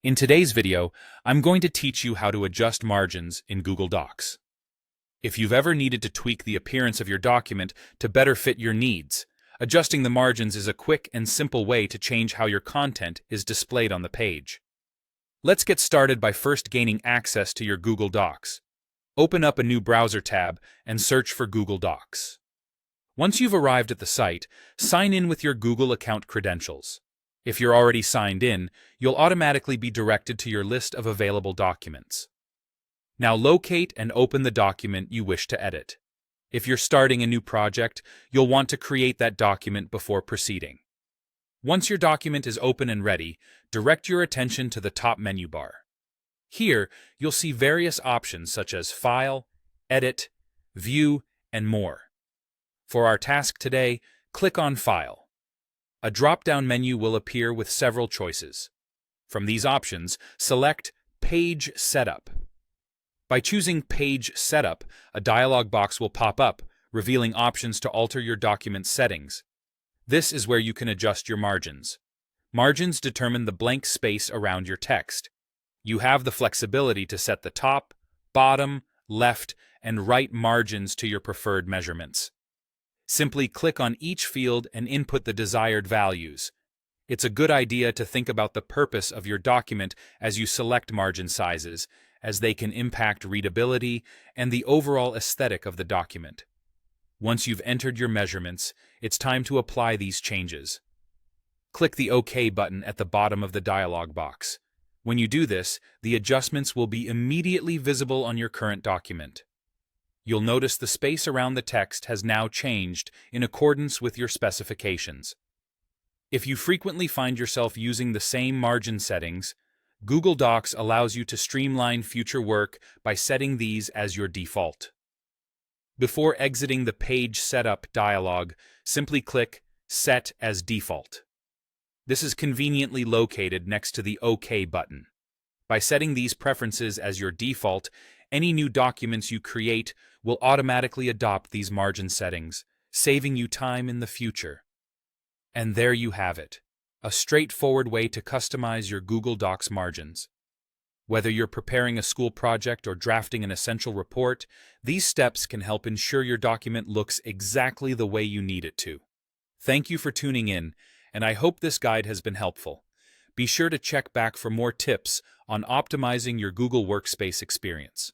In today's video, I'm going to teach you how to adjust margins in Google Docs. If you've ever needed to tweak the appearance of your document to better fit your needs, adjusting the margins is a quick and simple way to change how your content is displayed on the page. Let's get started by first gaining access to your Google Docs. Open up a new browser tab and search for Google Docs. Once you've arrived at the site, sign in with your Google account credentials. If you're already signed in, you'll automatically be directed to your list of available documents. Now locate and open the document you wish to edit. If you're starting a new project, you'll want to create that document before proceeding. Once your document is open and ready, direct your attention to the top menu bar. Here, you'll see various options such as File, Edit, View, and more. For our task today, click on File. A drop-down menu will appear with several choices. From these options, select Page Setup. By choosing Page Setup, a dialog box will pop up, revealing options to alter your document settings. This is where you can adjust your margins. Margins determine the blank space around your text. You have the flexibility to set the top, bottom, left, and right margins to your preferred measurements. Simply click on each field and input the desired values. It's a good idea to think about the purpose of your document as you select margin sizes, as they can impact readability and the overall aesthetic of the document. Once you've entered your measurements, it's time to apply these changes. Click the OK button at the bottom of the dialog box. When you do this, the adjustments will be immediately visible on your current document. You'll notice the space around the text has now changed in accordance with your specifications. If you frequently find yourself using the same margin settings, Google Docs allows you to streamline future work by setting these as your default. Before exiting the Page Setup dialog, simply click Set as Default. This is conveniently located next to the OK button. By setting these preferences as your default, any new documents you create will automatically adopt these margin settings, saving you time in the future. And there you have it, a straightforward way to customize your Google Docs margins. Whether you're preparing a school project or drafting an essential report, these steps can help ensure your document looks exactly the way you need it to. Thank you for tuning in, and I hope this guide has been helpful. Be sure to check back for more tips on optimizing your Google Workspace experience.